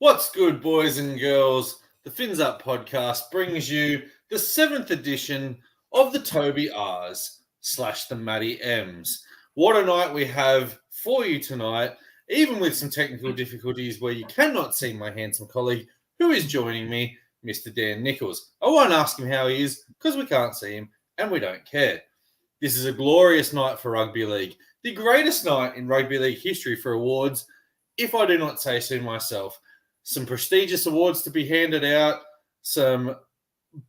What's good, boys and girls? The Fins Up podcast brings you the 7th edition of the Toby R's / the Matty M's. What a night we have for you tonight, even with some technical difficulties where you cannot see my handsome colleague who is joining me, Mr. Dan Nichols. I won't ask him how he is because we can't see him and we don't care. This is a glorious night for Rugby League, the greatest night in Rugby League history for awards, if I do not say so myself. Some prestigious awards to be handed out, some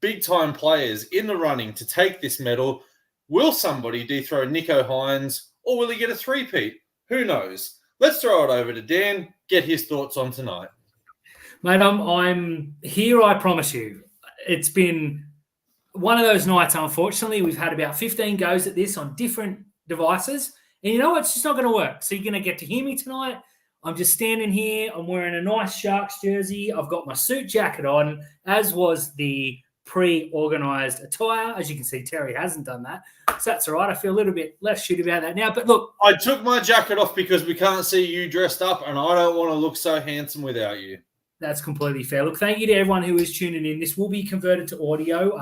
big-time players in the running to take this medal. Will somebody dethrone Nicho Hynes, or will he get a three-peat? Who knows? Let's throw it over to Dan, get his thoughts on tonight. Mate, I'm here, I promise you. It's been one of those nights, unfortunately. We've had about 15 goes at this on different devices, and you know what? It's just not going to work. So you're going to get to hear me tonight. I'm just standing here. I'm wearing a nice Sharks jersey. I've got my suit jacket on, as was the pre-organised attire. As you can see, Terry hasn't done that. So that's all right. I feel a little bit less shit about that now. But look. I took my jacket off because we can't see you dressed up, and I don't want to look so handsome without you. That's completely fair. Look, thank you to everyone who is tuning in. This will be converted to audio.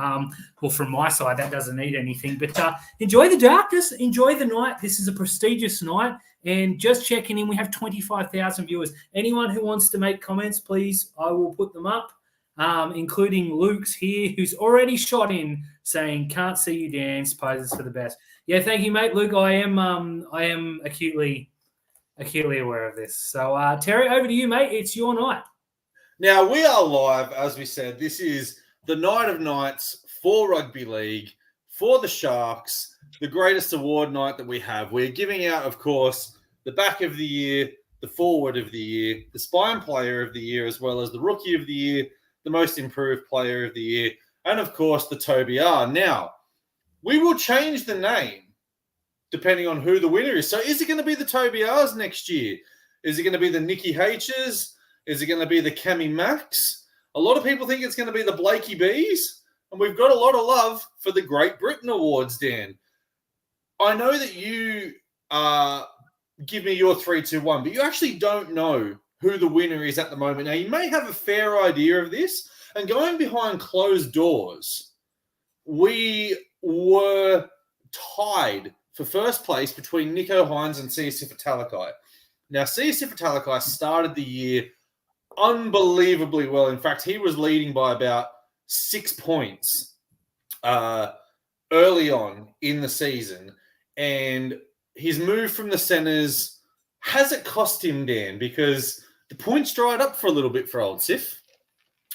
Well, from my side, that doesn't need anything. But enjoy the darkness. Enjoy the night. This is a prestigious night. And just checking in, we have 25,000 viewers. Anyone who wants to make comments, please, I will put them up, including Luke's here, who's already shot in saying, "Can't see you, Dan. Supposes for the best." Yeah, thank you, mate. Luke, I am acutely aware of this. So, Terry, over to you, mate. It's your night. Now, we are live, as we said. This is the night of nights for Rugby League, for the Sharks, the greatest award night that we have. We're giving out, of course, the back of the year, the forward of the year, the spine player of the year, as well as the rookie of the year, the most improved player of the year, and, of course, the Toby R. Now, we will change the name depending on who the winner is. So is it going to be the Toby R's next year? Is it going to be the Nicky H's? Is it going to be the Cammy Max? A lot of people think it's going to be the Blakey B's. And we've got a lot of love for the Great Britain Awards, Dan. I know that you give me your 3, 2, 1, but you actually don't know who the winner is at the moment. Now, you may have a fair idea of this. And going behind closed doors, we were tied for first place between Nicho Hynes and Siosifa Talakai. Now, Siosifa Talakai started the year unbelievably well. In fact, he was leading by about 6 points early on in the season. And his move from the centres, has it cost him, Dan? Because the points dried up for a little bit for old Sif.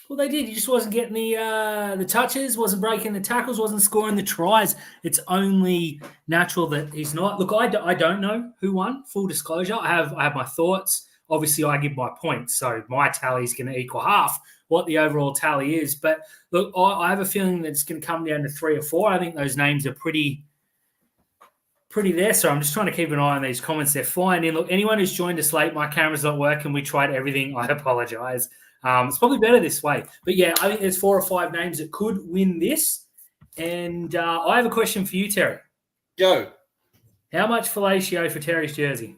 Well, they did. He just wasn't getting the touches, wasn't breaking the tackles, wasn't scoring the tries. It's only natural that he's not. Look, I don't know who won, full disclosure. I have my thoughts. Obviously, I give my points, so my tally is going to equal half what the overall tally is. But look, I have a feeling that it's going to come down to 3 or 4. I think those names are pretty there. So I'm just trying to keep an eye on these comments. They're flying in. Look, anyone who's joined us late, my camera's not working. We tried everything. I apologize. It's probably better this way. But, yeah, I think there's 4 or 5 names that could win this. And I have a question for you, Terry. Go. How much fellatio for Terry's jersey?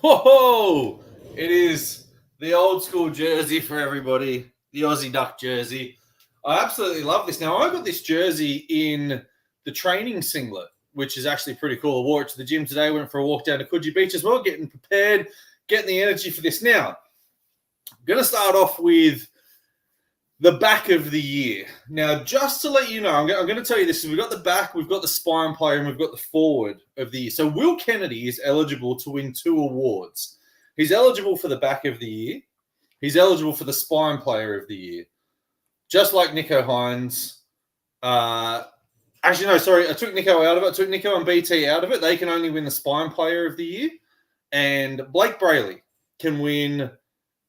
Whoa! It is the old school jersey for everybody, the Aussie Duck jersey. I absolutely love this. Now, I got this jersey in the training singlet, which is actually pretty cool. I wore it to the gym today, went for a walk down to Coogee Beach as well, getting prepared, getting the energy for this. Now, I'm going to start off with the back of the year. Now, just to let you know, I'm going to tell you this. We've got the back, we've got the spine player, and we've got the forward of the year. So Will Kennedy is eligible to win 2 awards. He's eligible for the back of the year. He's eligible for the spine player of the year. Just like Nicho Hynes. Actually, no, sorry. I took Nicho out of it. I took Nicho and BT out of it. They can only win the spine player of the year. And Blake Brayley can win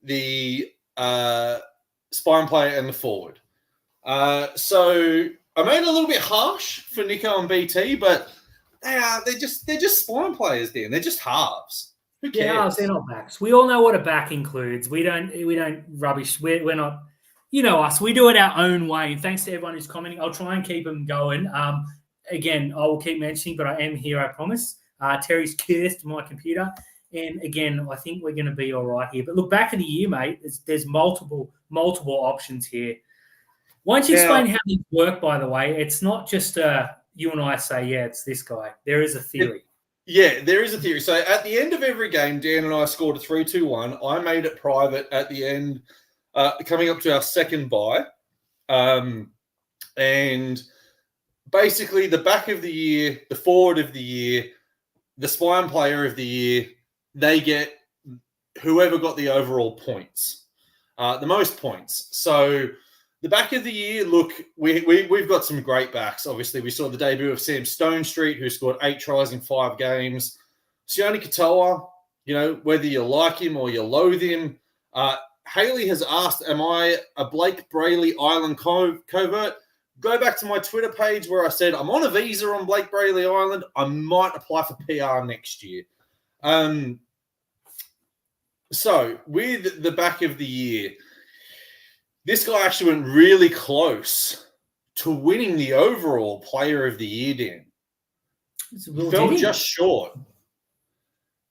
the spine player and the forward. So I made it a little bit harsh for Nicho and BT, but they're just spine players, Dan. They're just halves. Who cares? Yeah, they're not backs. We all know what a back includes. We don't rubbish. We're not. You know us. We do it our own way. And thanks to everyone who's commenting. I'll try and keep them going. Again, I will keep mentioning, but I am here. I promise. Terry's cursed my computer. And again, I think we're going to be all right here. But look, back of the year, mate, there's multiple options here. Why don't you explain how these work, by the way? It's not just you and I say, yeah, it's this guy. There is a theory. Yeah, there is a theory. So at the end of every game, Dan and I scored a 3-2-1. I made it private at the end, coming up to our second bye. And basically the back of the year, the forward of the year, the spine player of the year, they get whoever got the overall points, the most points. So the back of the year, look, we've got some great backs. Obviously, we saw the debut of Sam Stonestreet, who scored 8 tries in 5 games. Sione Katoa, whether you like him or you loathe him. Haley has asked, am I a Blake Brayley Island covert? Go back to my Twitter page where I said I'm on a visa on Blake Brayley Island. I might apply for PR next year. So with the back of the year, this guy actually went really close to winning the overall player of the year, Dan. Fell just short.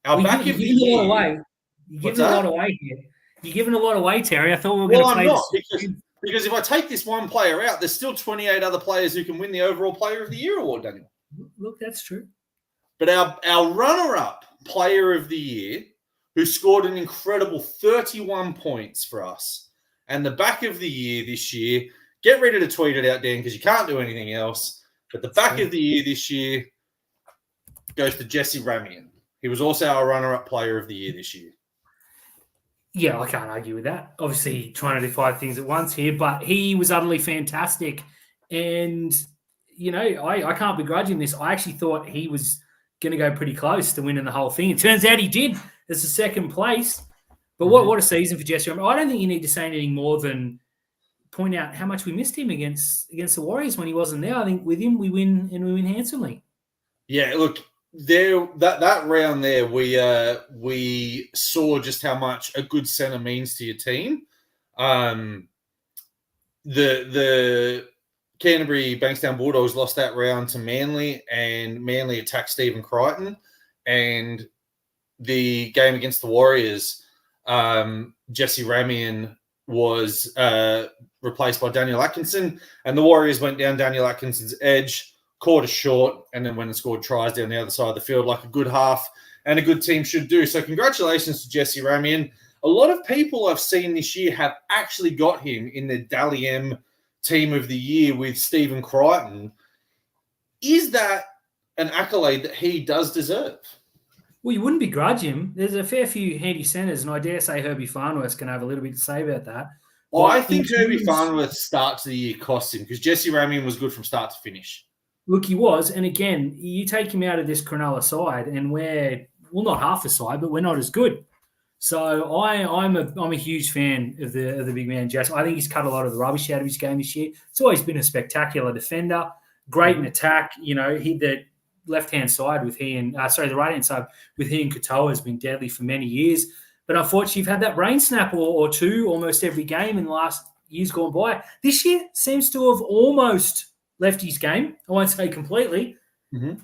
Our back of the year. You're giving a lot away here. You're giving a lot away, Terry. I thought we were going to play this. Because if I take this one player out, there's still 28 other players who can win the overall player of the year award, Daniel. Look, that's true. But our runner-up player of the year, who scored an incredible 31 points for us, and the back of the year this year, get ready to tweet it out, Dan, because you can't do anything else. But the back of the year this year goes to Jesse Ramian. He was also our runner-up player of the year this year. Yeah, I can't argue with that. Obviously, trying to do 5 things at once here, but he was utterly fantastic. And, I can't begrudge him this. I actually thought he was going to go pretty close to winning the whole thing. It turns out he did. It's the second place. But what a season for Jesse. I don't think you need to say anything more than point out how much we missed him against the Warriors when he wasn't there. I think with him, we win, and we win handsomely. Yeah, look, that round there, we saw just how much a good centre means to your team. The Canterbury Bankstown Bulldogs lost that round to Manly, and Manly attacked Stephen Crichton. And the game against the Warriors, Jesse Ramian was replaced by Daniel Atkinson, and the Warriors went down Daniel Atkinson's edge, caught a short, and then went and scored tries down the other side of the field like a good half and a good team should do. So congratulations to Jesse Ramian. A lot of people I've seen this year have actually got him in their Dally M team of the year with Stephen Crichton. Is that an accolade that he does deserve? Well, you wouldn't begrudge him. There's a fair few handy centres, and I dare say Herbie Farnworth's going to have a little bit to say about that. Well, I think Herbie Farnworth's start to the year cost him because Jesse Ramian was good from start to finish. Look, he was. And again, you take him out of this Cronulla side, and we're, not half the side, but we're not as good. So I'm a huge fan of the big man, Jess. I think he's cut a lot of the rubbish out of his game this year. It's always been a spectacular defender, great in attack. The left-hand side with the right-hand side with he and Katoa has been deadly for many years. But unfortunately, you've had that brain snap or two almost every game in the last years gone by. This year seems to have almost left his game. I won't say completely. Mm-hmm.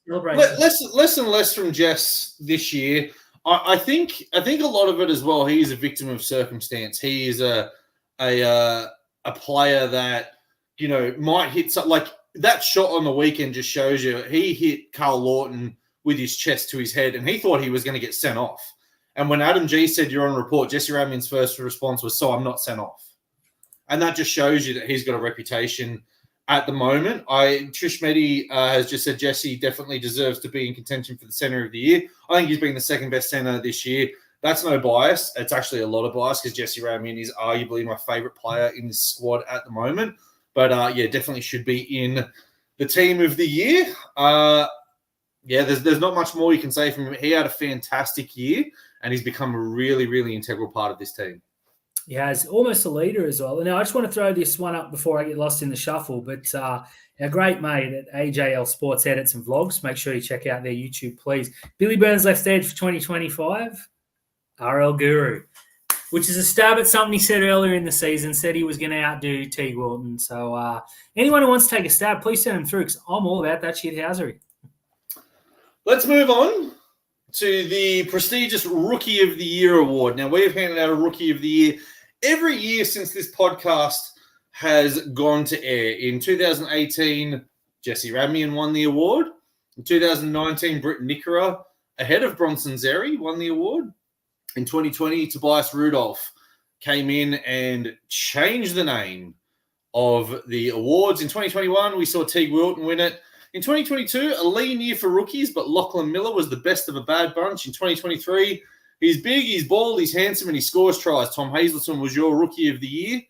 Less and less from Jess this year. I think a lot of it as well. He is a victim of circumstance. He is a player that might hit something like that shot on the weekend. Just shows you he hit Carl Lawton with his chest to his head, and he thought he was going to get sent off. And when Adam G said you're on report, Jesse Ramian's first response was, "So I'm not sent off," and that just shows you that he's got a reputation. At the moment, Trish Meddy has just said Jesse definitely deserves to be in contention for the centre of the year. I think he's been the second best centre this year. That's no bias. It's actually a lot of bias because Jesse Ramian is arguably my favourite player in this squad at the moment. But, definitely should be in the team of the year. There's not much more you can say from him. He had a fantastic year, and he's become a really, really integral part of this team. Yeah, he's almost a leader as well. Now, I just want to throw this one up before I get lost in the shuffle, but our great mate at AJL Sports Edits and Vlogs, make sure you check out their YouTube, please. Billy Burns left edge for 2025, RL Guru, which is a stab at something he said earlier in the season, said he was going to outdo T. Walton. So anyone who wants to take a stab, please send them through because I'm all about that shit housery. Let's move on to the prestigious Rookie of the Year award. Now, we've handed out a Rookie of the Year every year since this podcast has gone to air. In 2018, Jesse Radmian won the award. In 2019, Britt Nickera, ahead of Bronson Zeri, won the award. In 2020, Tobias Rudolph came in and changed the name of the awards. In 2021, we saw Teague Wilton win it. In 2022, a lean year for rookies, but Lachlan Miller was the best of a bad bunch. In 2023, he's big, he's bald, he's handsome, and he scores tries. Tom Hazelton was your Rookie of the Year.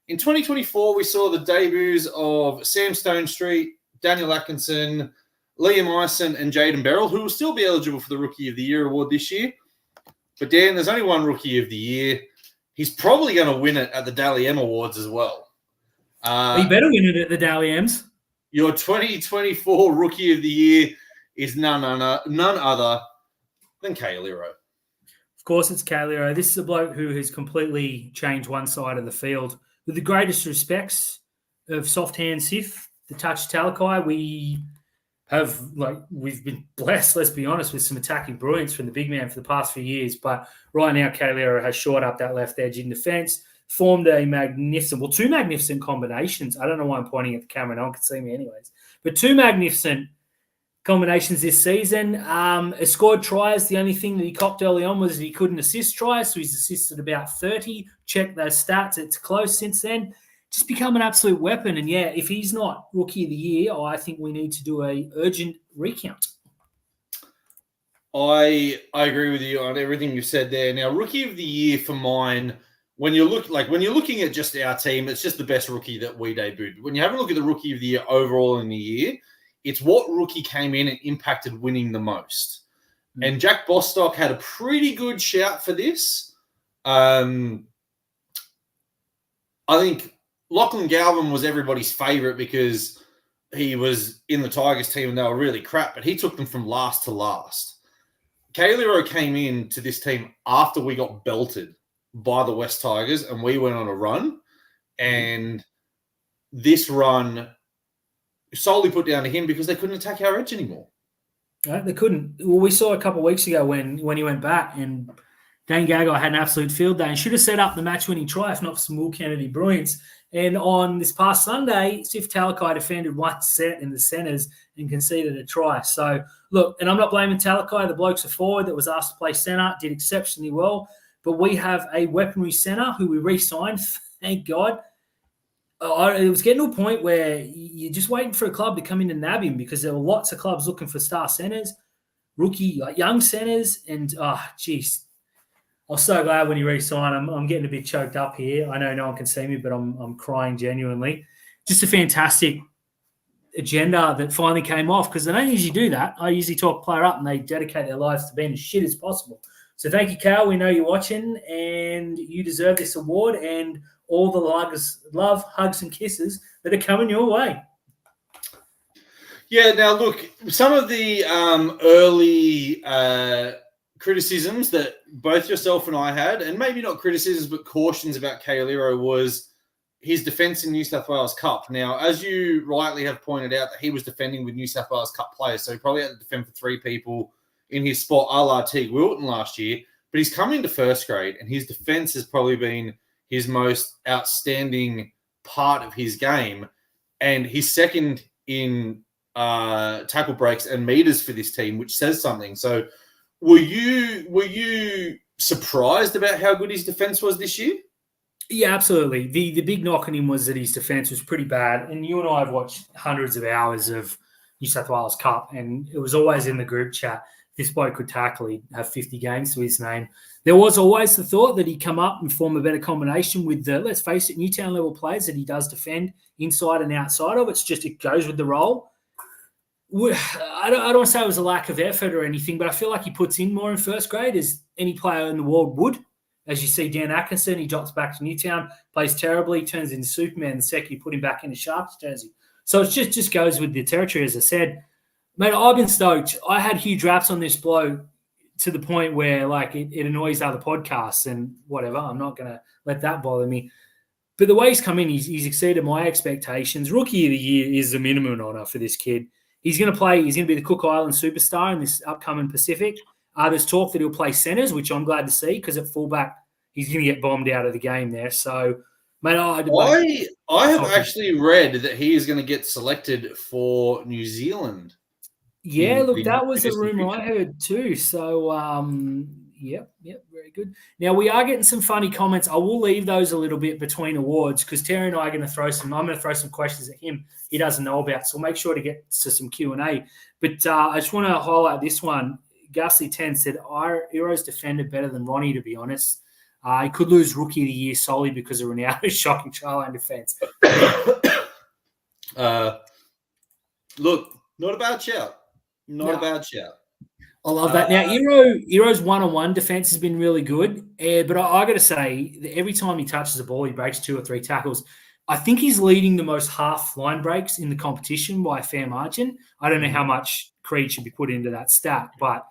In 2024, we saw the debuts of Sam Stonestreet, Daniel Atkinson, Liam Ison, and Jaden Beryl, who will still be eligible for the Rookie of the Year award this year. But Dan, there's only one Rookie of the Year. He's probably going to win it at the Dally M Awards as well. He better win it at the Dally M's. Your 2024 Rookie of the Year is none other than Kaeliro. Of course, it's Kaeliro. This is a bloke who has completely changed one side of the field. With the greatest respects of soft hand Sif, the touch Talakai, we've been blessed, let's be honest, with some attacking brilliance from the big man for the past few years. But right now, Kaeliro has shored up that left edge in defence, formed a two magnificent combinations. I don't know why I'm pointing at the camera. No one can see me anyways. But two magnificent combinations this season. Has scored tries. The only thing that he copped early on was he couldn't assist tries, so he's assisted about 30. Check those stats. It's close since then. Just become an absolute weapon. And, yeah, if he's not Rookie of the Year, I think we need to do a urgent recount. I agree with you on everything you said there. Now, Rookie of the Year for mine, when you're looking at just our team, it's just the best rookie that we debuted. When you have a look at the Rookie of the Year overall in the year, it's what rookie came in and impacted winning the most. And Jack Bostock had a pretty good shout for this. I think Lachlan Galvin was everybody's favourite because he was in the Tigers team and they were really crap, but he took them from last to last. Kaeliro came in to this team after we got belted by the West Tigers and we went on a run. And this run solely put down to him because they couldn't attack our edge anymore. No, they couldn't. Well, we saw a couple of weeks ago when he went back and Dane Gagai had an absolute field day and should have set up the match-winning try if not for some Will Kennedy brilliance. And on this past Sunday, Sif Talakai defended one set in the centres and conceded a try. So, look, and I'm not blaming Talakai. The bloke's a forward that was asked to play centre, did exceptionally well. But we have a weaponry centre who we re-signed, thank God. It was getting to a point where you're just waiting for a club to come in and nab him because there were lots of clubs looking for star centres, young centres, and, geez. I was so glad when he re-signed. I'm getting a bit choked up here. I know no one can see me, but I'm crying genuinely. Just a fantastic agenda that finally came off because I don't usually do that. I usually talk player up and they dedicate their lives to being as shit as possible. So thank you, Cal. We know you're watching and you deserve this award and all the love, hugs, and kisses that are coming your way. Yeah, now look, some of the early criticisms that both yourself and I had, and maybe not criticisms but cautions about Kaeliro, was his defence in New South Wales Cup. Now, as you rightly have pointed out, that he was defending with New South Wales Cup players, so he probably had to defend for three people in his spot a la Teague Wilton last year, but he's come into first grade and his defence has probably been his most outstanding part of his game, and he's second in tackle breaks and meters for this team, which says something. So were you surprised about how good his defence was this year? Yeah, absolutely. The big knock on him was that his defence was pretty bad. And you and I have watched hundreds of hours of New South Wales Cup, and it was always in the group chat, this bloke could tackle, he'd have 50 games to his name. There was always the thought that he'd come up and form a better combination with the, let's face it, Newtown level players that he does defend inside and outside of. It's just, it goes with the role. I don't want to say it was a lack of effort or anything, but I feel like he puts in more in first grade as any player in the world would. As you see, Dan Atkinson, he drops back to Newtown, plays terribly, turns into Superman. The second you put him back in the Sharks jersey. So it just goes with the territory, as I said. Mate, I've been stoked. I had huge raps on this bloke to the point where, like, it annoys other podcasts and whatever. I'm not going to let that bother me. But the way he's come in, he's exceeded my expectations. Rookie of the Year is the minimum honour for this kid. He's going to play. He's going to be the Cook Island superstar in this upcoming Pacific. There's talk that he'll play centres, which I'm glad to see because at fullback, he's going to get bombed out of the game there. So, mate, I have actually read that he is going to get selected for New Zealand. Yeah, look, that was a rumor I heard too. So, yep, very good. Now we are getting some funny comments. I will leave those a little bit between awards because Terry and I are going to throw some. I'm going to throw some questions at him he doesn't know about. So we'll make sure to get to some Q&A. But I just want to highlight this one. Gussie 10 said, Heroes defended better than Ronnie, to be honest. He could lose Rookie of the Year solely because of Ronaldo's shocking trial and defence. Look, not a bad shout. Not a bad shout. I love that. Now, Hero's one-on-one defense has been really good, but I got to say, that every time he touches the ball, he breaks 2 or 3 tackles. I think he's leading the most half line breaks in the competition by a fair margin. I don't know how much Creed should be put into that stat, but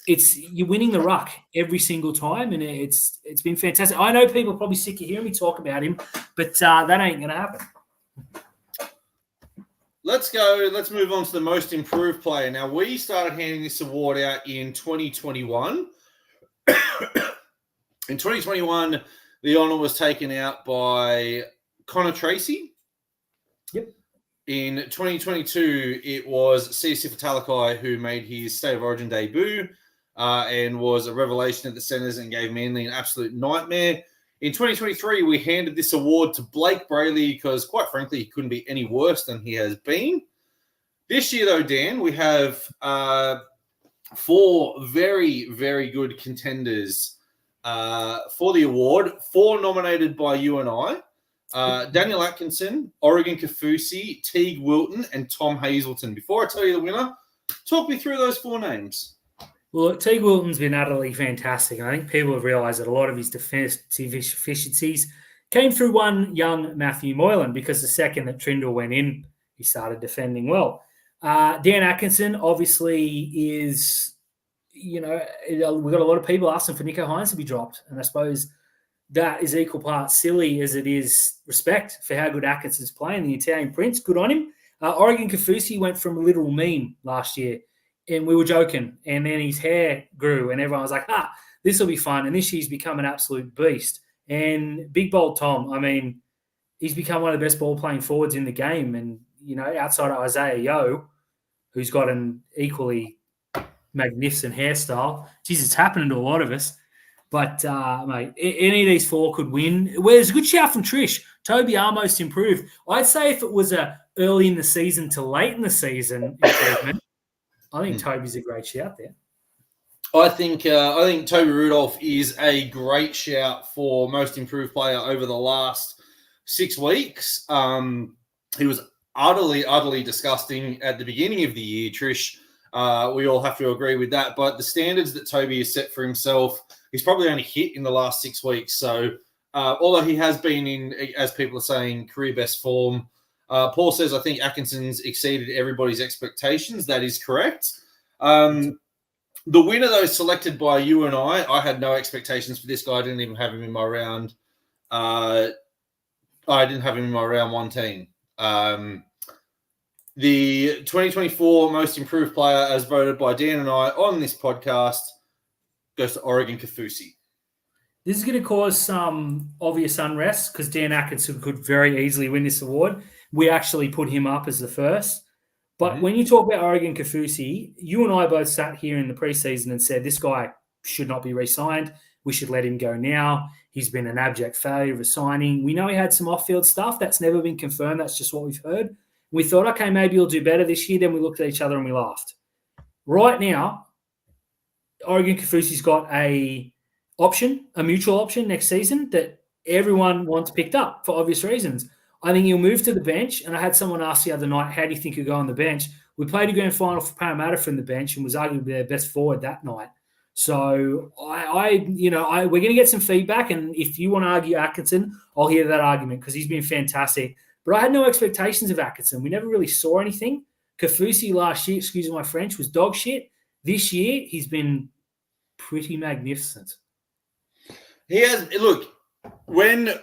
you're winning the ruck every single time, and it's been fantastic. I know people are probably sick of hearing me talk about him, but that ain't going to happen. Let's go. Let's move on to the most improved player. Now, we started handing this award out in 2021. In 2021, the honour was taken out by Connor Tracy. Yep. In 2022, it was Sifa Talakai who made his State of Origin debut and was a revelation at the centres and gave Manly an absolute nightmare. In 2023, we handed this award to Blake Brayley because, quite frankly, he couldn't be any worse than he has been. This year, though, Dan, we have 4 very, very good contenders for the award. 4 nominated by you and I. Daniel Atkinson, Oregon Kaufusi, Teague Wilton, and Tom Hazelton. Before I tell you the winner, talk me through those 4 names. Well, Teague Wilton's been utterly fantastic. I think people have realised that a lot of his defensive efficiencies came through one young Matthew Moylan because the second that Trindle went in, he started defending well. Dan Atkinson obviously is, we've got a lot of people asking for Nico Hines to be dropped. And I suppose that is equal parts silly as it is respect for how good Atkinson's playing. The Italian Prince, good on him. Oregon Kaufusi went from a literal meme last year. And we were joking, and then his hair grew, and everyone was like, this will be fun. And this year's become an absolute beast. And Big Bold Tom, I mean, he's become one of the best ball-playing forwards in the game. And, outside of Isaiah Yeo, who's got an equally magnificent hairstyle, geez, it's happening to a lot of us. But, mate, any of these 4 could win. Well, there's a good shout from Trish. Toby R most improved. I'd say if it was a early in the season to late in the season improvement, I think Toby's a great shout there. I think Toby Rudolph is a great shout for most improved player over the last 6 weeks. He was utterly disgusting at the beginning of the year, Trish. We all have to agree with that. But the standards that Toby has set for himself, he's probably only hit in the last 6 weeks. So although he has been in, as people are saying, career best form, Paul says, I think Atkinson's exceeded everybody's expectations. That is correct. The winner, though, selected by you and I had no expectations for this guy. I didn't even have him in my round. I didn't have him in my round 1 team. The 2024 most improved player, as voted by Dan and I on this podcast, goes to Oregon Kaufusi. This is going to cause some obvious unrest because Dan Atkinson could very easily win this award. We actually put him up as the first. But when you talk about Oregon Kaufusi, you and I both sat here in the preseason and said this guy should not be re-signed. We should let him go now. He's been an abject failure of signing. We know he had some off-field stuff. That's never been confirmed. That's just what we've heard. We thought, okay, maybe he'll do better this year. Then we looked at each other and we laughed. Right now, Oregon Kaufusi's got a mutual option next season that everyone wants picked up for obvious reasons. I think he'll move to the bench. And I had someone ask the other night, how do you think he'll go on the bench? We played a grand final for Parramatta from the bench and was arguably their best forward that night. So we're going to get some feedback. And if you want to argue Atkinson, I'll hear that argument because he's been fantastic. But I had no expectations of Atkinson. We never really saw anything. Kaufusi last year, excuse my French, was dog shit. This year, he's been pretty magnificent. He has, look, when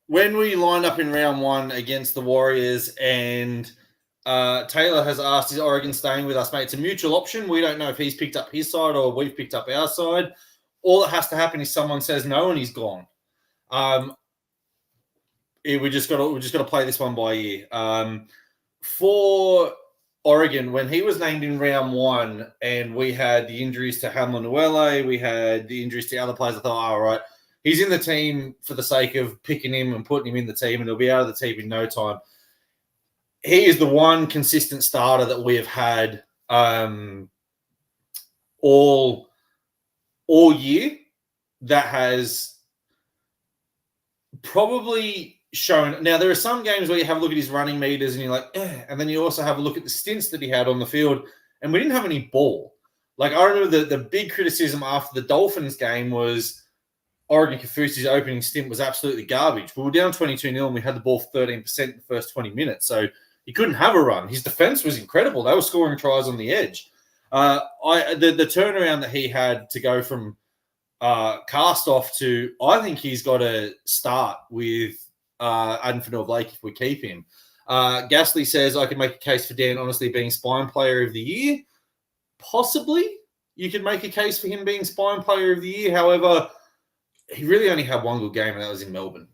we lined up in round 1 against the Warriors and Taylor has asked, is Oregon staying with us, mate? It's a mutual option. We don't know if he's picked up his side or we've picked up our side. All that has to happen is someone says no and he's gone. We just got to play this one by ear. For Oregon, when he was named in round 1 and we had the injuries to Hamlin-Uele, we had the injuries to other players, I thought, all right, he's in the team for the sake of picking him and putting him in the team, and he'll be out of the team in no time. He is the one consistent starter that we have had all year that has probably shown. Now, there are some games where you have a look at his running meters and you're like, and then you also have a look at the stints that he had on the field, and we didn't have any ball. Like, I remember the big criticism after the Dolphins game was Oregon Kafusi's opening stint was absolutely garbage. We were down 22-0 and we had the ball 13% in the first 20 minutes. So he couldn't have a run. His defense was incredible. They were scoring tries on the edge. The turnaround that he had to go from cast off to, I think he's got to start with Addin Fonua-Blake if we keep him. Gasly says, I could make a case for Dan honestly being Spine Player of the Year. Possibly. You could make a case for him being Spine Player of the Year. However, he really only had one good game, and that was in Melbourne,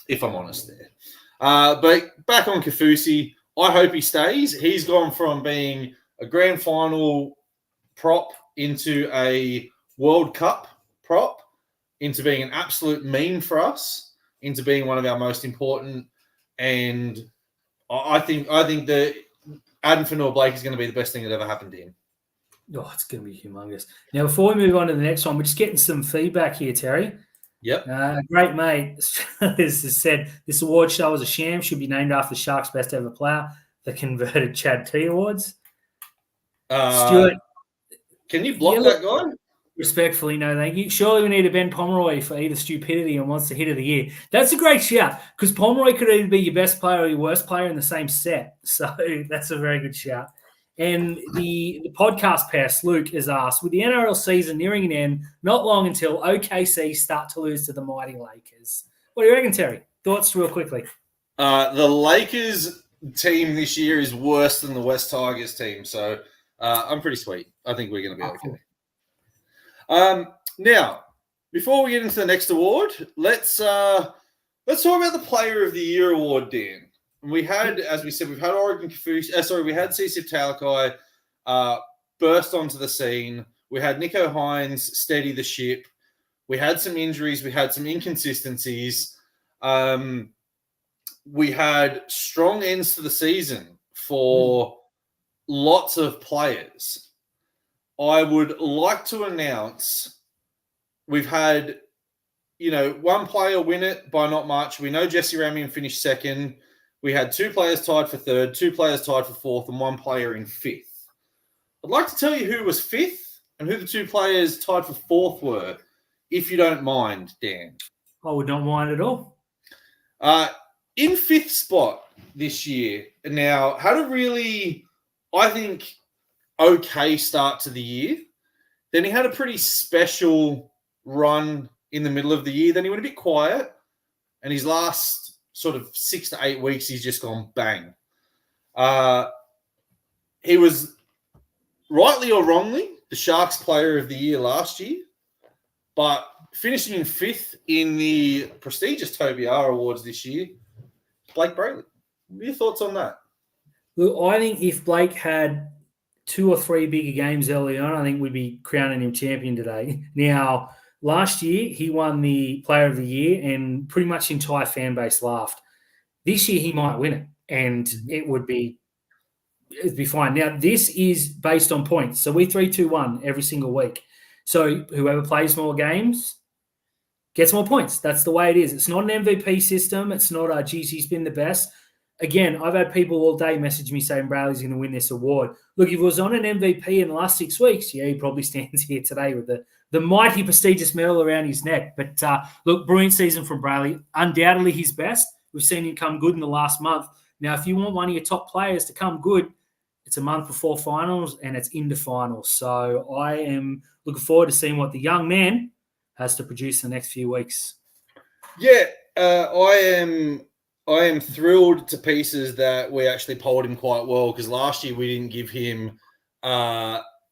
if I'm honest there. But back on Kafusi, I hope he stays. He's gone from being a grand final prop into a World Cup prop, into being an absolute meme for us, into being one of our most important. And I think that Addin Fonua-Blake is going to be the best thing that ever happened to him. Oh, it's going to be humongous. Now, before we move on to the next one, we're just getting some feedback here, Terry. Yep. Great mate has said this award show is a sham, should be named after the Sharks' best ever player, the converted Chad T Awards. Stuart, can you block that guy? Respectfully, no, thank you. Surely we need a Ben Pomeroy for either stupidity or monster hit of the year. That's a great shout, because Pomeroy could either be your best player or your worst player in the same set. So that's a very good shout. And the podcast pest, Luke, has asked, with the NRL season nearing an end, not long until OKC start to lose to the mighty Lakers. What do you reckon, Terry? Thoughts real quickly. The Lakers team this year is worse than the West Tigers team, so I'm pretty sweet. I think we're going to be okay. Now, before we get into the next award, let's talk about the Player of the Year award, Dan. We had, as we said, we've had Oregon Kafusi. We had Sisif Talakai burst onto the scene. We had Nico Hines steady the ship. We had some injuries. We had some inconsistencies. We had strong ends to the season for lots of players. I would like to announce we've had, one player win it by not much. We know Jesse Ramian finished second. We had 2 players tied for third, 2 players tied for fourth, and 1 player in fifth. I'd like to tell you who was fifth and who the 2 players tied for fourth were, if you don't mind, Dan. I would not mind at all. In fifth spot this year, now had a really, I think, okay start to the year. Then he had a pretty special run in the middle of the year. Then he went a bit quiet, and his last sort of 6 to 8 weeks, he's just gone bang. He was, rightly or wrongly, the Sharks Player of the Year last year, but finishing in fifth in the prestigious Toby R Awards this year, Blake Brayley. What are your thoughts on that? Look, I think if Blake had 2 or 3 bigger games early on, I think we'd be crowning him champion today. Now, last year, he won the Player of the Year and pretty much the entire fan base laughed. This year, he might win it, and it'd be fine. Now, this is based on points. So we 3-2-1 every single week. So whoever plays more games gets more points. That's the way it is. It's not an MVP system. It's not, geez, he's been the best. Again, I've had people all day message me saying Brayley's going to win this award. Look, if he was on an MVP in the last 6 weeks, yeah, he probably stands here today with the mighty prestigious medal around his neck. But look, brilliant season from Brayley. Undoubtedly his best. We've seen him come good in the last month. Now, if you want one of your top players to come good, it's a month before finals and it's into finals. So I am looking forward to seeing what the young man has to produce in the next few weeks. Yeah, I am I am thrilled to pieces that we actually polled him quite well, because last year we didn't give him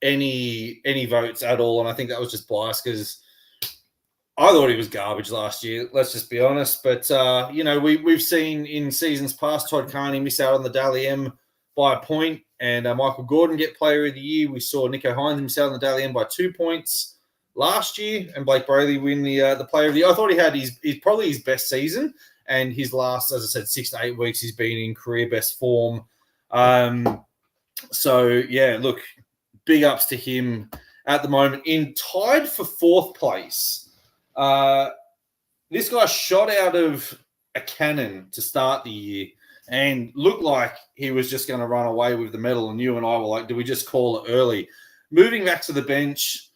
any votes at all, and I think that was just biased because I thought he was garbage last year. Let's just be honest. But we've seen in seasons past Todd Carney miss out on the Dally M by a point, and Michael Gordon get Player of the Year. We saw Nico Hines miss out on the Dally M by 2 points last year, and Blake Brayley win the Player of the Year. I thought he had he's probably his best season, and his last, as I said, 6 to 8 weeks, he's been in career best form. So yeah, look, big ups to him at the moment. In tied for 4th place. This guy shot out of a cannon to start the year and looked like he was just going to run away with the medal. And you and I were like, do we just call it early? Moving back to the bench,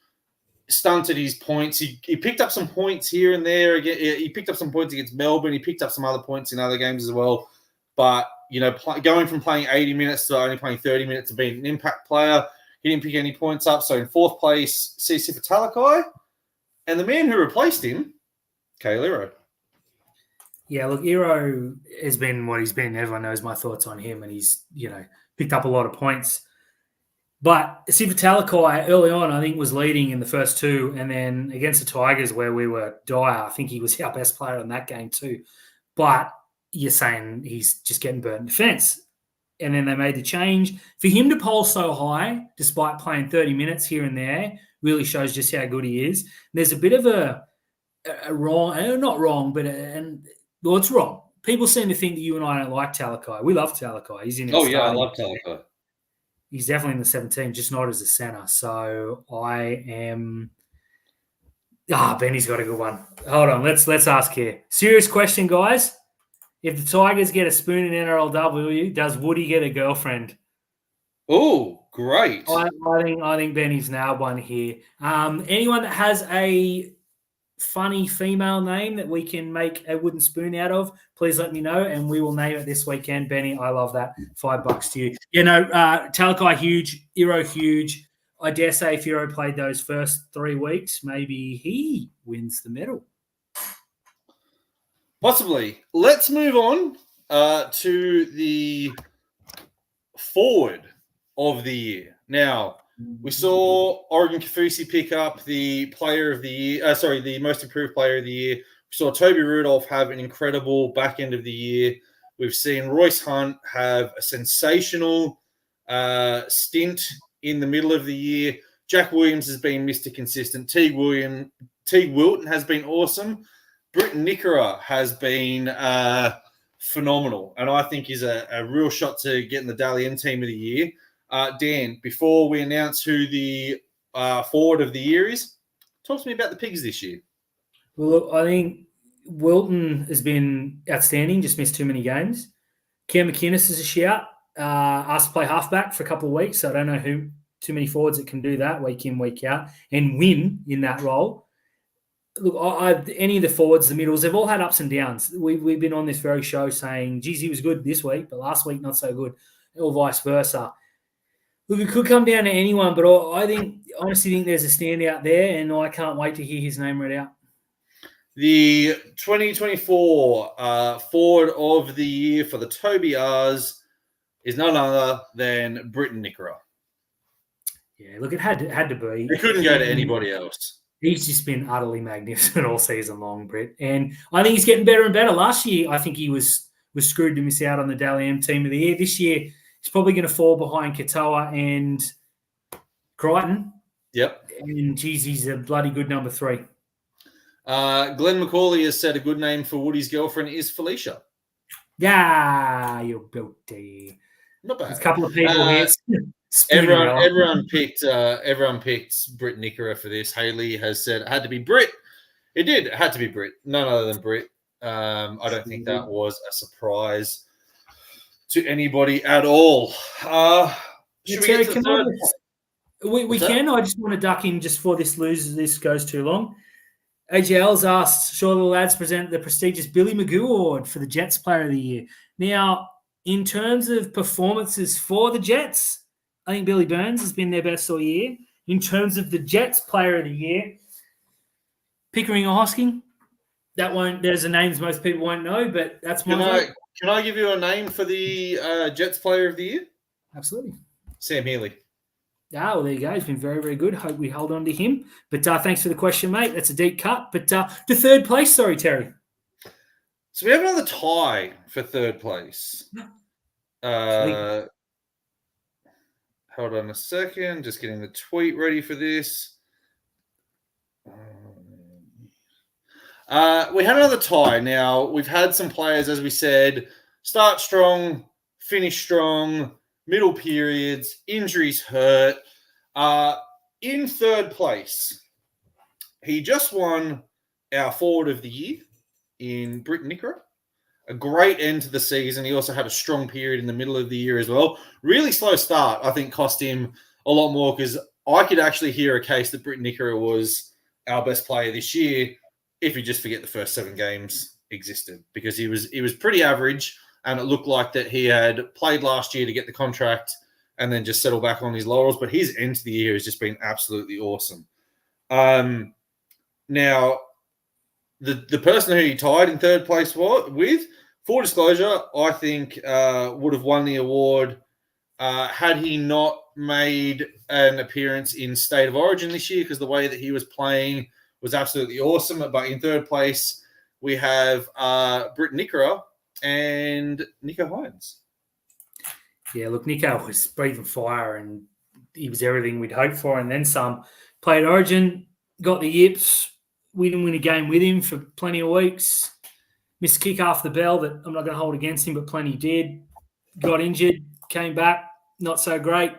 stunted his points. He picked up some points here and there. Again, he picked up some points against Melbourne. He picked up some other points in other games as well. But, going from playing 80 minutes to only playing 30 minutes to being an impact player, he didn't pick any points up. So in 4th place, Sifa Talakai. And the man who replaced him, Kale Iro. Yeah, look, Iro has been what he's been. Everyone knows my thoughts on him, and he's, picked up a lot of points. But Sifa Talakai early on, I think, was leading in the first 2, and then against the Tigers, where we were dire, I think he was our best player in that game too. But you're saying he's just getting burnt in defence. And then they made the change. For him to poll so high, despite playing 30 minutes here and there, really shows just how good he is. There's a bit of a wrong, not wrong, but it's wrong. People seem to think that you and I don't like Talakai. We love Talakai. He's in. I love Talakai. He's definitely in the 17, just not as a centre. So I am. Benny's got a good one. Hold on, let's ask here. Serious question, guys. If the Tigers get a spoon in NRLW, does Woody get a girlfriend? Oh, great. I think Benny's nailed one here. Anyone that has a funny female name that we can make a wooden spoon out of, please let me know, and we will name it this weekend. Benny, I love that. $5 to you. Talakai huge, Iro huge. I dare say if Iro played those first 3 weeks, maybe he wins the medal. Possibly. Let's move on to the forward of the year. Now, we saw Oregon Kaufusi pick up the Player of the Year. The Most Improved Player of the Year. We saw Toby Rudolph have an incredible back end of the year. We've seen Royce Hunt have a sensational stint in the middle of the year. Jack Williams has been Mr. Consistent. Teague Wilton has been awesome. Britton Nickera has been phenomenal, and I think is a real shot to get in the Dally M Team of the Year. Dan, before we announce who the forward of the year is, talk to me about the Pigs this year. Well, look, I think Wilton has been outstanding, just missed too many games. Cam McInnes is a shout. Asked to play halfback for a couple of weeks, so I don't know too many forwards that can do that week in, week out, and win in that role. Look, any of the forwards, the middles, they've all had ups and downs. We've been on this very show saying, geez, he was good this week, but last week not so good, or vice versa. Look, it could come down to anyone, but I honestly think there's a standout there, and I can't wait to hear his name read out. The 2024 forward of the year for the Toby R's is none other than Britton Nickera. Yeah, look, it had to be. It couldn't go to anybody else. He's just been utterly magnificent all season long, Britt. And I think he's getting better and better. Last year, I think he was screwed to miss out on the Dally M Team of the Year. This year, he's probably going to fall behind Katoa and Crichton. Yep. And, geez, he's a bloody good number 3. Glenn McCauley has said a good name for Woody's girlfriend is Felicia. Yeah, you're guilty. Not bad. There's a couple of people here. Everyone picked Brit Nickera for this. Haley has said it had to be Brit. It did. It had to be Brit. None other than Brit. I don't think that was a surprise to anybody at all. Should we get to the third? We can. I just want to duck in just before this goes too long. AJL's asked, sure the lads present the prestigious Billy Magoo Award for the Jets Player of the Year. Now, in terms of performances for the Jets, I think Billy Burns has been their best all year. In terms of the Jets Player of the Year, Pickering or Hosking, there's the names most people won't know, but that's my vote. Can I give you a name for the Jets Player of the Year? Absolutely. Sam Healy. Ah, well, there you go. He's been very, very good. Hope we hold on to him. But thanks for the question, mate. That's a deep cut. But the third place, sorry, Terry. So we have another tie for third place. Hold on a second. Just getting the tweet ready for this. We had another tie. Now, we've had some players, as we said, start strong, finish strong, middle periods, injuries hurt. In third place, he just won our forward of the year in Britt Nickera. A great end to the season. He also had a strong period in the middle of the year as well. Really slow start, I think, cost him a lot more because I could actually hear a case that Britt Nickera was our best player this year if you just forget the first 7 games existed, because he was pretty average, and it looked like that he had played last year to get the contract and then just settle back on his laurels. But his end to the year has just been absolutely awesome. Now, the person who he tied in third place with, full disclosure, I think would have won the award had he not made an appearance in State of Origin this year, because the way that he was playing was absolutely awesome. But in third place, we have Britt Nickera and Nico Hines. Yeah, look, Nico was breathing fire and he was everything we'd hoped for and then some. Played Origin, got the yips. We didn't win a game with him for plenty of weeks. Missed a kick after the bell that I'm not going to hold against him, but plenty did. Got injured, came back, not so great.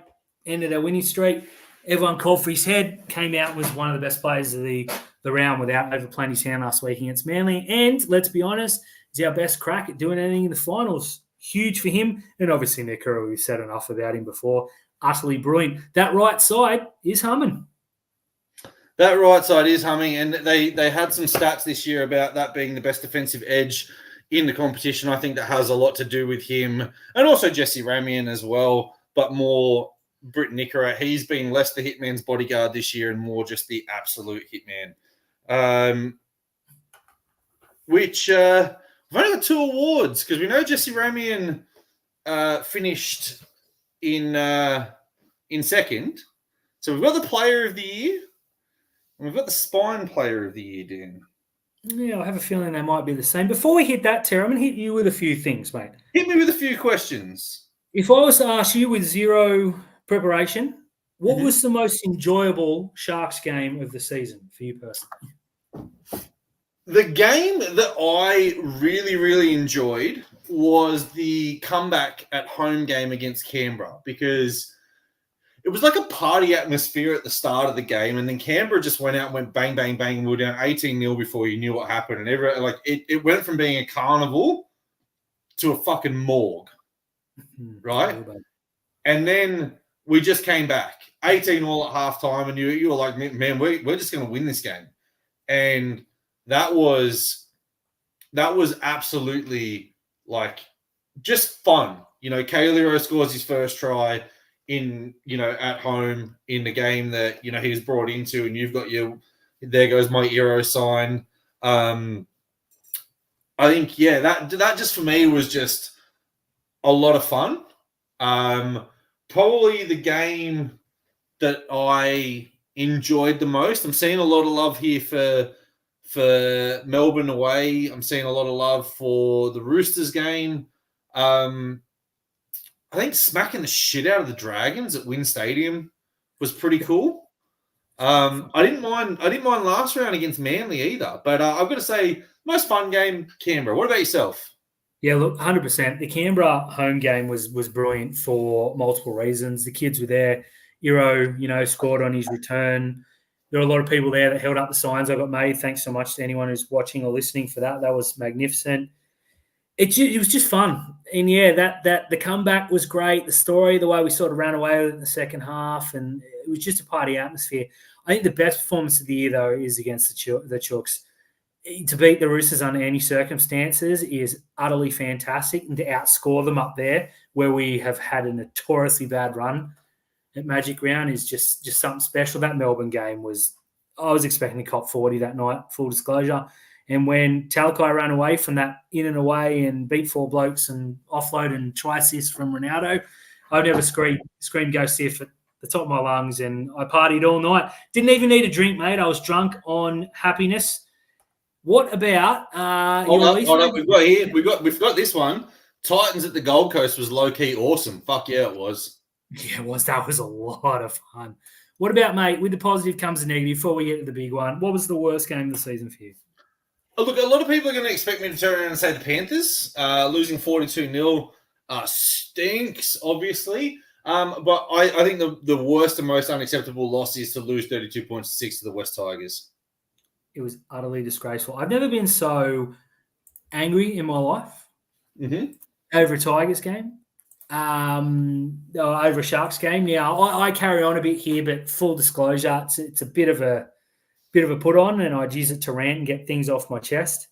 Ended our winning streak. Everyone called for his head. Came out, was one of the best players of the round without overplaying his hand last week against Manly. And let's be honest, he's our best crack at doing anything in the finals. Huge for him. And obviously, Nickera, we've said enough about him before. Utterly brilliant. That right side is humming. That right side is humming, and they had some stats this year about that being the best defensive edge in the competition. I think that has a lot to do with him, and also Jesse Ramian as well, but more Britt Nickera. He's been less the hitman's bodyguard this year and more just the absolute hitman. Which we've only got 2 awards, because we know Jesse Ramian finished in second. So we've got the Player of the Year. And we've got the Spine Player of the Year, Dan. Yeah, I have a feeling they might be the same. Before we hit that, Terry, I'm going to hit you with a few things, mate. Hit me with a few questions. If I was to ask you with zero preparation, what was the most enjoyable Sharks game of the season for you personally? The game that I really, really enjoyed was the comeback at home game against Canberra, because it was like a party atmosphere at the start of the game, and then Canberra just went out and went bang, bang, bang. We were down 18-0 before you knew what happened. And it went from being a carnival to a fucking morgue, right? And then we just came back 18-all at halftime, and you were like, man, we're just going to win this game. And that was absolutely like just fun. You know, Kaeliro scores his first try in, at home in the game that, he was brought into, and you've got there goes my hero sign. I think, that just for me was just a lot of fun. Probably the game that I enjoyed the most. I'm seeing a lot of love here for Melbourne away. I'm seeing a lot of love for the Roosters game. I think smacking the shit out of the Dragons at Wynn Stadium was pretty cool. I didn't mind last round against Manly either. But I've got to say, most fun game, Canberra. What about yourself? Yeah, look, 100%. The Canberra home game was brilliant for multiple reasons. The kids were there. Iro, scored on his return. There were a lot of people there that held up the signs I got made. Thanks so much to anyone who's watching or listening for that. That was magnificent. It was just fun. And, that the comeback was great. The story, the way we sort of ran away with it in the second half, and it was just a party atmosphere. I think the best performance of the year, though, is against the Chooks. To beat the Roosters under any circumstances is utterly fantastic, and to outscore them up there where we have had a notoriously bad run at Magic Round is just something special. That Melbourne game I was expecting to cop 40 that night, full disclosure, And when Talakai ran away from that in and away and beat 4 blokes and offload and try assist from Ronaldo, I've never screamed go stiff at the top of my lungs, and I partied all night. Didn't even need a drink, mate. I was drunk on happiness. What about Hold up. We've got this one. Titans at the Gold Coast was low key awesome. Fuck yeah, it was. Yeah, it was. That was a lot of fun. What about, mate? With the positive comes the negative. Before we get to the big one, what was the worst game of the season for you? Look, a lot of people are going to expect me to turn around and say the Panthers losing 42-0 stinks, obviously. But I think the worst and most unacceptable loss is to lose 32 points to 6 to the West Tigers. It was utterly disgraceful. I've never been so angry in my life over a Tigers game, over a Sharks game. Now, I carry on a bit here, but full disclosure, it's a bit of a put on, and I'd use it to rant and get things off my chest.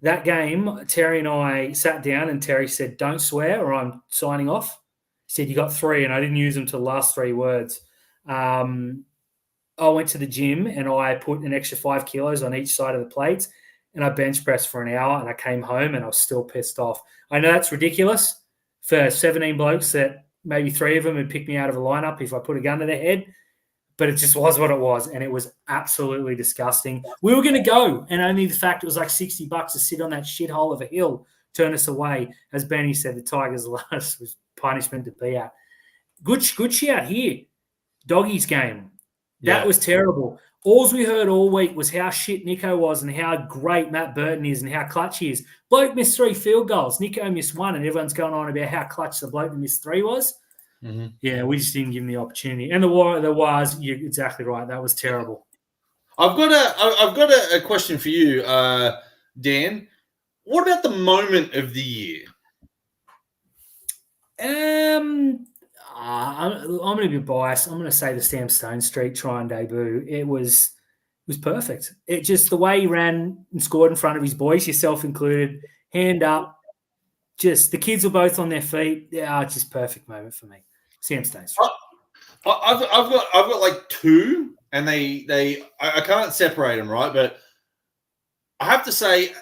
That game, Terry and I sat down, and Terry said, "Don't swear or I'm signing off." He said, "You got 3," and I didn't use them to the last 3 words. I went to the gym and I put an extra 5 kilos on each side of the plates, and I bench pressed for an hour, and I came home and I was still pissed off. I know that's ridiculous for 17 blokes that maybe 3 of them would pick me out of a lineup if I put a gun to their head, but it just was what it was, and it was absolutely disgusting. We were going to go, and only the fact it was like $60 to sit on that shithole of a hill turned us away. As Benny said, the Tigers' last was punishment to be at. Good shout here. Doggies game. That was terrible. All we heard all week was how shit Nico was and how great Matt Burton is and how clutch he is. Bloke missed 3 field goals. Nico missed 1, and everyone's going on about how clutch the bloke that missed 3 was. Mm-hmm. Yeah, we just didn't give him the opportunity. And there was, you're exactly right. That was terrible. I've got a question for you, Dan. What about the moment of the year? I'm going to be biased. I'm going to say the Sam Stone Street try and debut. It was perfect. It just the way he ran and scored in front of his boys, yourself included, hand up. Just the kids were both on their feet. Yeah, just perfect moment for me. Sam Stone Street. I've got like 2, and I can't separate them, right? But I have to say,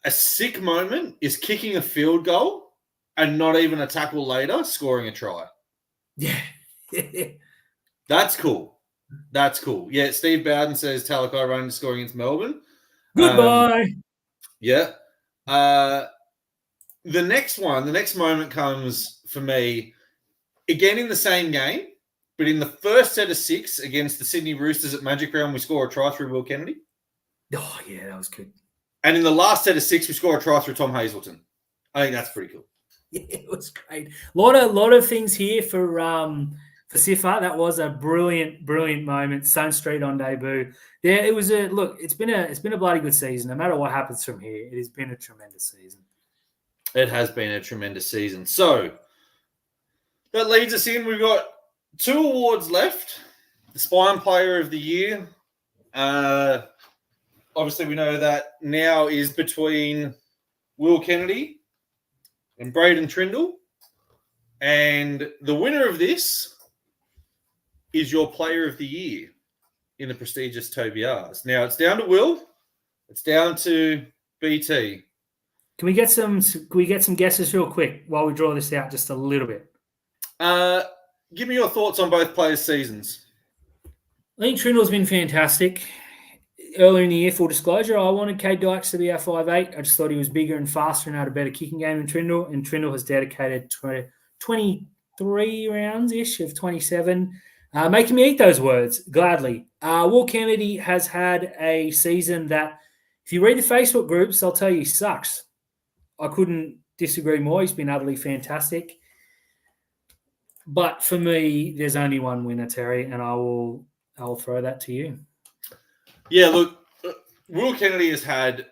a sick moment is kicking a field goal and not even a tackle later, scoring a try. Yeah. That's cool. Yeah, Steve Bowden says Talakai running to score against Melbourne. Goodbye. Yeah. The next moment comes for me, again in the same game, but in the first set of 6 against the Sydney Roosters at Magic Round, we score a try through Will Kennedy. Oh, yeah, that was good. And in the last set of 6, we score a try through Tom Hazelton. I think that's pretty cool. Yeah, it was great. A lot of things here for Sifa. That was a brilliant moment. Stone Street on debut. Yeah, it was it's been a bloody good season. No matter what happens from here, it has been a tremendous season. It has been a tremendous season. So that leads us in. We've got 2 awards left. The Spine Player of the Year. Obviously, we know that now is between Will Kennedy and Braden Trindle. And the winner of this is your Player of the Year in the prestigious Toby R's. Now, it's down to Will. It's down to BT. Can we get some guesses real quick while we draw this out just a little bit? Give me your thoughts on both players' seasons. I think Trindle's been fantastic. Earlier in the year, full disclosure, I wanted Cade Dykes to be our 5'8". I just thought he was bigger and faster and had a better kicking game than Trindle. And Trindle has dedicated 23 rounds-ish of 27, making me eat those words gladly. Will Kennedy has had a season that, if you read the Facebook groups, they'll tell you he sucks. I couldn't disagree more. He's been utterly fantastic. But for me, there's only one winner, Terry, and I'll throw that to you. Yeah, look, Will Kennedy has had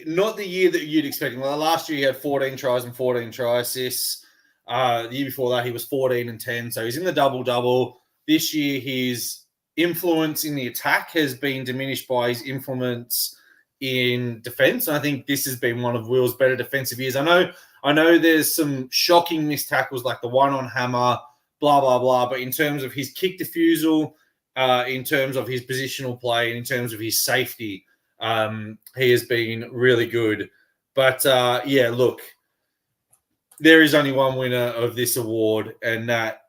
not the year that you'd expect. Well, last year he had 14 tries and 14 try assists. The year before that he was 14 and 10, so he's in the double-double. This year his influence in the attack has been diminished by his influence in defence. And I think this has been one of Will's better defensive years. I know there's some shocking missed tackles like the one on Hammer, blah, blah, blah. But in terms of his kick defusal, in terms of his positional play, and in terms of his safety, He has been really good. But, yeah, look, there is only one winner of this award, and that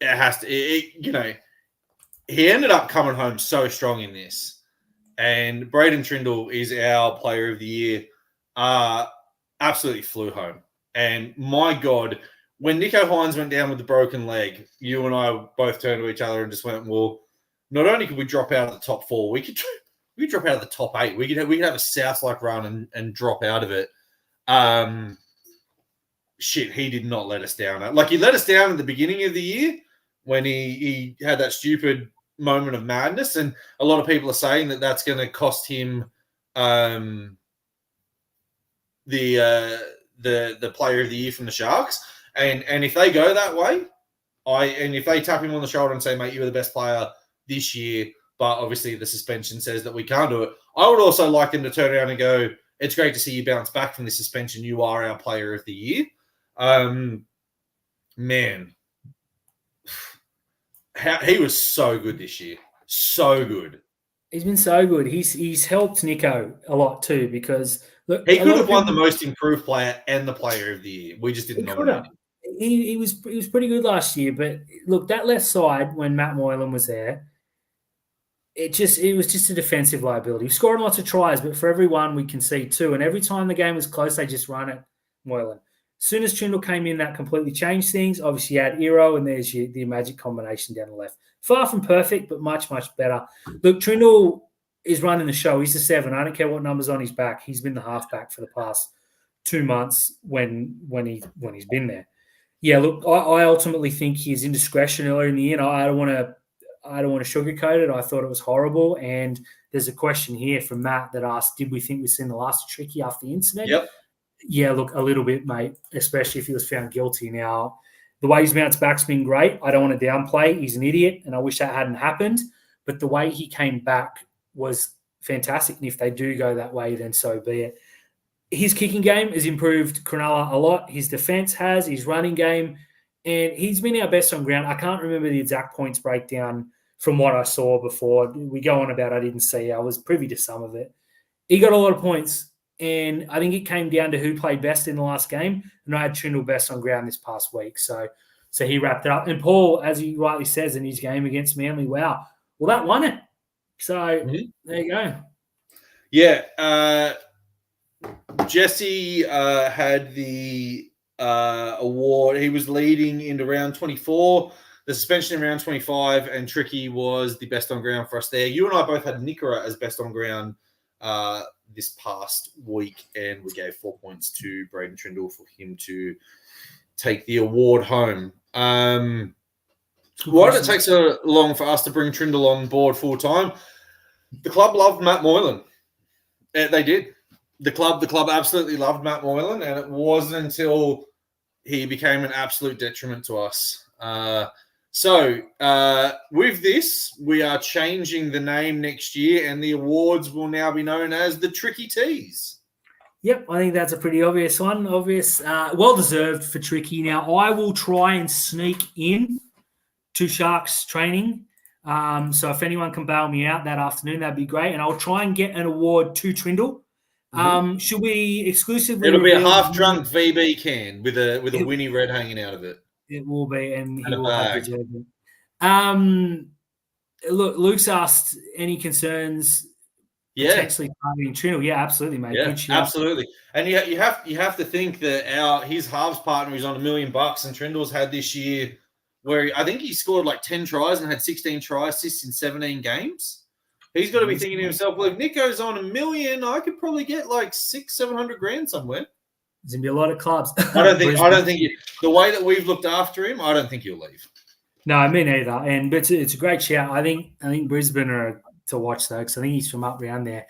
it has to, he ended up coming home so strong in this. And Braden Trindle is our player of the year. Absolutely flew home. And my God, when Nico Hines went down with the broken leg, you and I both turned to each other and just went, well, not only could we drop out of the top 4, we could drop out of the top 8. We could have a South-like run and drop out of it. Shit, he did not let us down. Like, he let us down at the beginning of the year when he had that stupid moment of madness, and a lot of people are saying that that's going to cost him the player of the year from the Sharks. And if they go that way, and if they tap him on the shoulder and say, mate, you were the best player this year, but obviously the suspension says that we can't do it, I would also like them to turn around and go, it's great to see you bounce back from the suspension. You are our player of the year. Man, he was so good this year. So good. He's been so good. He's helped Nico a lot too, because look, he could have won the most improved player and the player of the year. We just didn't nominate him. He was pretty good last year, but look, that left side when Matt Moylan was there, it was just a defensive liability. He scored lots of tries, but for every one we concede 2, and every time the game was close, they just run it Moylan. As soon as Trindle came in, that completely changed things. Obviously, you had Iro, and there's the magic combination down the left. Far from perfect, but much, much better. Look, Trindle is running the show. He's the 7. I don't care what number's on his back. He's been the halfback for the past 2 months when he's been there. Yeah, look, I ultimately think his indiscretion earlier in the year, I don't want to sugarcoat it. I thought it was horrible. And there's a question here from Matt that asked, did we think we'd seen the last of Tricky after the incident? Yep. Yeah, look, a little bit, mate, especially if he was found guilty. Now, the way he's bounced back's been great. I don't want to downplay. He's an idiot, and I wish that hadn't happened. But the way he came back was fantastic. And if they do go that way, then so be it. His kicking game has improved Cronulla a lot. His defense has, his running game, and he's been our best on ground. I can't remember the exact points breakdown from what I saw before. We go on about I didn't see. I was privy to some of it. He got a lot of points. And I think it came down to who played best in the last game. And I had Trindle best on ground this past week. So he wrapped it up. And Paul, as he rightly says in his game against Manly, wow, well, that won it. So There you go. Yeah. Jesse had the award. He was leading into round 24, the suspension in round 25, and Tricky was the best on ground for us there. You and I both had Nickera as best on ground this past week, and we gave 4 points to Braden Trindle for him to take the award home. Why did it take so long for us to bring Trindle on board full time? The club loved Matt Moylan. They did. The club absolutely loved Matt Moylan, and it wasn't until he became an absolute detriment to us. So with this, we are changing the name next year, and the awards will now be known as the Tricky Tees. Yep, I think that's a pretty obvious one. Well-deserved for Tricky. Now, I will try and sneak in to Sharks training. So if anyone can bail me out that afternoon, that'd be great. And I'll try and get an award to Trindle. Should we exclusively... It'll be a half-drunk VB can with a Winnie Red hanging out of it. It will be, and he will have deserved it. Look, Luke's asked any concerns potentially targeting Trindle. Yeah, absolutely, mate. Yeah, absolutely. And you have to think that his halves partner is on $1 million, and Trindle's had this year where I think he scored like 10 tries and had 16 try assists in 17 games. He's got to be thinking to himself, well, if Nico's on $1 million, I could probably get like $600,000-700,000 somewhere. There's gonna be a lot of clubs. I don't think the way that we've looked after him, I don't think he'll leave. No, me neither. But it's a great shout. I think Brisbane are to watch though, because I think he's from up around there.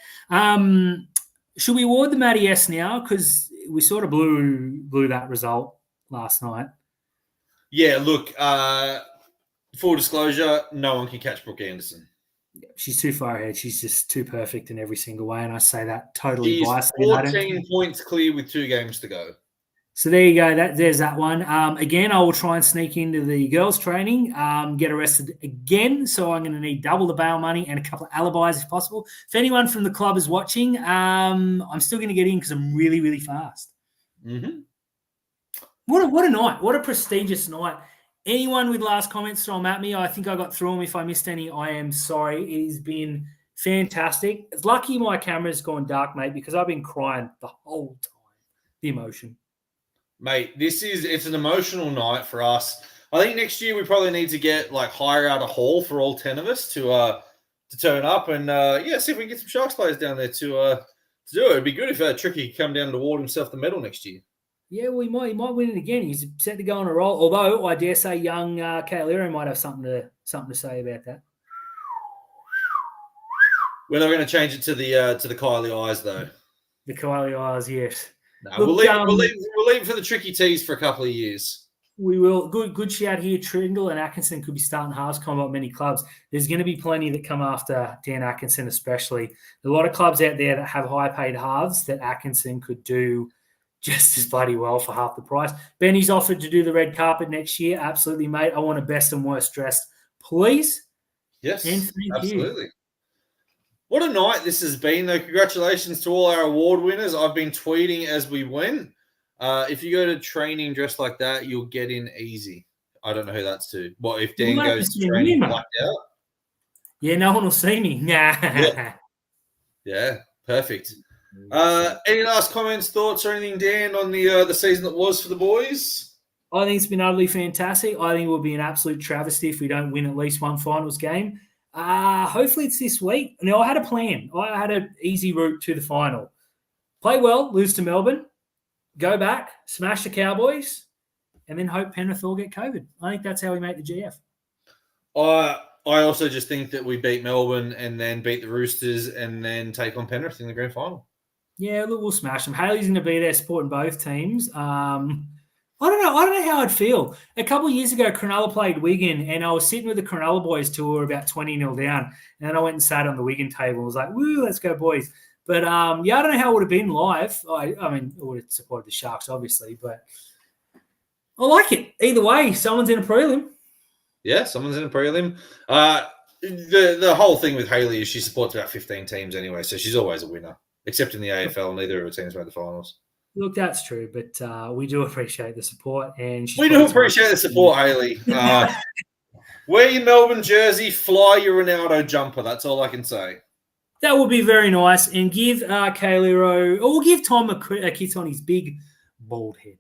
Should we award the Matty S now? Because we sort of blew that result last night. Yeah, look, full disclosure, no one can catch Brooke Anderson. She's too far ahead. She's just too perfect in every single way, and I say that totally She's biased. 14 points clear with 2 games to go. So there you go. There's that one. Again, I will try and sneak into the girls' training, get arrested again. So I'm going to need double the bail money and a couple of alibis if possible. If anyone from the club is watching, I'm still going to get in because I'm really, really fast. Mm-hmm. What a night. What a prestigious night. Anyone with last comments, throw them at me. I think I got through them. If I missed any, I am sorry. It has been fantastic. It's lucky my camera's gone dark, mate, because I've been crying the whole time. The emotion. Mate, it's an emotional night for us. I think next year we probably need to hire out a hall for all 10 of us to turn up and see if we can get some Sharks players down there to do it. It'd be good if Tricky could come down and award himself the medal next year. Yeah, well, he might win it again. He's set to go on a roll. Although I dare say young Kailero might have something to say about that. We're not going to change it to the Kylie eyes though. The Kylie eyes, yes. No, look, we'll leave for the tricky tees for a couple of years. We will. Good shout here. Trindle and Atkinson could be starting halves combo at many clubs. There's going to be plenty that come after Dan Atkinson, especially. A lot of clubs out there that have high-paid halves that Atkinson could do just as bloody well for half the price. Benny's offered to do the red carpet next year. Absolutely, mate. I want a best and worst dressed, please. Yes, and thank absolutely. You. What a night this has been, though. Congratulations to all our award winners. I've been tweeting as we went. If you go to training dressed like that, you'll get in easy. I don't know who that's to. What if Dan goes to training blacked out? Yeah, no one will see me. Nah. Yeah, perfect. Any last comments, thoughts, or anything, Dan, on the season that was for the boys? I think it's been utterly fantastic. I think it will be an absolute travesty if we don't win at least one finals game. Hopefully it's this week. Now, I had a plan. I had an easy route to the final. Play well, lose to Melbourne, go back, smash the Cowboys, and then hope Penrith all get COVID. I think that's how we make the GF. I also just think that we beat Melbourne and then beat the Roosters and then take on Penrith in the grand final. Yeah, look, we'll smash them. Haley's going to be there supporting both teams. I don't know how I'd feel. A couple of years ago, Cronulla played Wigan, and I was sitting with the Cronulla boys who were about 20-0 down, and then I went and sat on the Wigan table and was like, woo, let's go, boys. But, I don't know how it would have been live. I mean, I would have supported the Sharks, obviously, but I like it. Either way, someone's in a prelim. Yeah, someone's in a prelim. The whole thing with Haley is she supports about 15 teams anyway, so she's always a winner, except in the AFL. Neither of her teams made the finals. Look, that's true, but we do appreciate the support. And we do appreciate the support, Haley. Wear your Melbourne jersey, fly your Ronaldo jumper. That's all I can say. That would be very nice. And give Kailero, or give Tom a kiss on his big, bald head.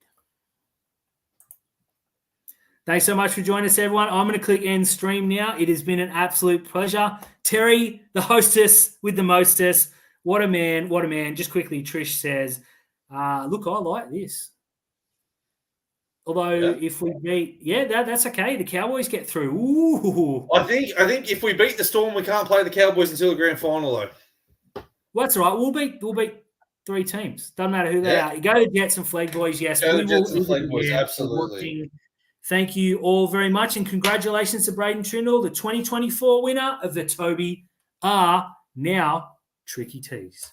Thanks so much for joining us, everyone. I'm going to click end stream now. It has been an absolute pleasure. Terry, the hostess with the mostess. What a man. What a man. Just quickly, Trish says, look, I like this. Although if we beat, that's okay. The Cowboys get through. Ooh. I think if we beat the Storm, we can't play the Cowboys until the grand final, though. Well, that's all right. We'll beat three teams. Doesn't matter who they are. You go to Jets and Flag Boys. Yes, go to Jets and Flag Boys. Absolutely. Thank you all very much, and congratulations to Braden Trindle, the 2024 winner of the Toby R Now Tricky Tees.